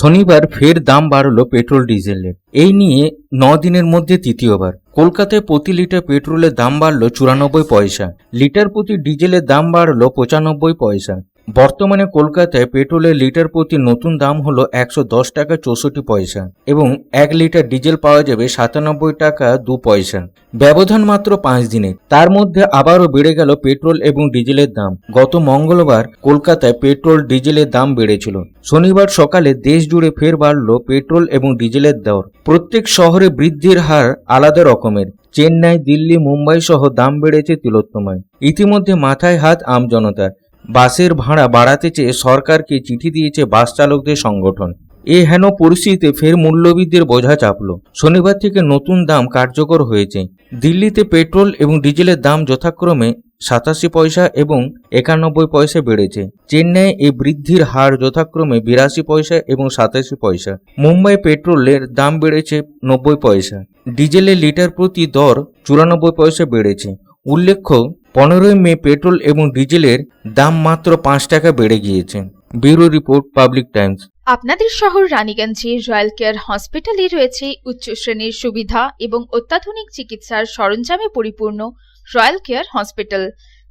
শনিবার ফের দাম বাড়লো পেট্রোল ডিজেলের। এই নিয়ে 9 দিনের মধ্যে তৃতীয়বার কলকাতায় প্রতি লিটার পেট্রোলের দাম বাড়লো 94 পয়সা, লিটার প্রতি ডিজেলের দাম বাড়লো 95 পয়সা। বর্তমানে কলকাতায় পেট্রোলের লিটার প্রতি নতুন দাম হলো 110 টাকা 64 পয়সা এবং 1 লিটার ডিজেল পাওয়া যাবে 97 টাকা 2 পয়সা। ব্যবধান মাত্র 5 দিনে। তার মধ্যে আবারও বেড়ে গেল পেট্রোল এবং ডিজেলের দাম। গত মঙ্গলবার কলকাতায় পেট্রোল ডিজেলের দাম বেড়েছিল। শনিবার সকালে দেশ জুড়ে ফের বাড়ল পেট্রোল এবং ডিজেলের দর। প্রত্যেক শহরে বৃদ্ধির হার আলাদা রকমের। চেন্নাই, দিল্লি, মুম্বাই সহ দাম বেড়েছে তিলোত্তমায়। ইতিমধ্যে মাথায় হাত আমজনতার। বাসের ভাড়া বাড়াতে চেয়ে সরকারকে চিঠি দিয়েছে বাস চালকদের সংগঠন। এ হেন পরিস্থিতিতে ফের মূল্যবৃদ্ধির বোঝা চাপল। শনিবার থেকে নতুন দাম কার্যকর হয়েছে। দিল্লিতে পেট্রোল এবং ডিজেলের দাম যথাক্রমে 87 পয়সা এবং 91 পয়সা বেড়েছে। চেন্নাইয়ে এই বৃদ্ধির হার যথাক্রমে 82 পয়সা এবং 87 পয়সা। মুম্বাই পেট্রোলের দাম বেড়েছে 90 পয়সা। ডিজেলের লিটার প্রতি দর 94 পয়সা বেড়েছে। উল্লেখ্য, 15 মে পেট্রোল এবং ডিজেলের দাম মাত্র 5 টাকা বেড়ে গিয়েছে। Bureau report, public Times. আপনাদের শহর রানীগঞ্জে রয়্যাল কেয়ার হসপিটালে রয়েছে উচ্চ শ্রেণীর সুবিধা এবং অত্যাধুনিক চিকিৎসার সরঞ্জামে পরিপূর্ণ রয়্যাল কেয়ার হসপিটাল,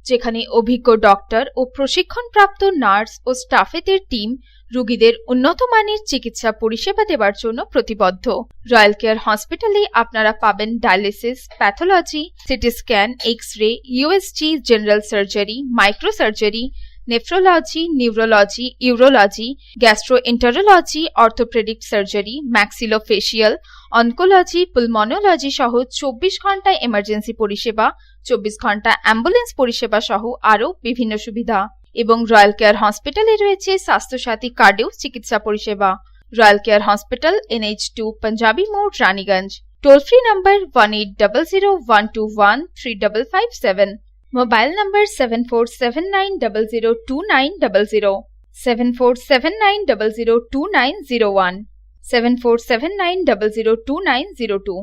যেখানে অভিজ্ঞ ডক্টর ও প্রশিক্ষণপ্রাপ্ত নার্স ও স্টাফেদের টিম রোগীদের উন্নত মানের চিকিৎসা পরিষেবা দেওয়ার জন্য প্রতিবদ্ধ। রয়্যাল কেয়ার হসপিটালে আপনারা পাবেন dialysis, pathology, CT scan, X-ray, USG, general surgery, microsurgery, nephrology, neurology, urology, gastroenterology, orthopaedic surgery, maxillofacial, oncology, pulmonology সহ 24 ঘন্টা এমার্জেন্সি পরিষেবা, 24 ঘন্টা অ্যাম্বুলেন্স পরিষেবা সহ আরও বিভিন্ন সুবিধা। এবং রয়্যাল কেয়ার হসপিটালে রয়েছে স্বাস্থ্যসাথী কার্ডেও চিকিৎসা পরিষেবা। Royal care hospital, NH2 panjabi মোড়, Raniganj. Toll free number 1800-121-3557। Mobile number 7479002900, 7479002901, 7479002902।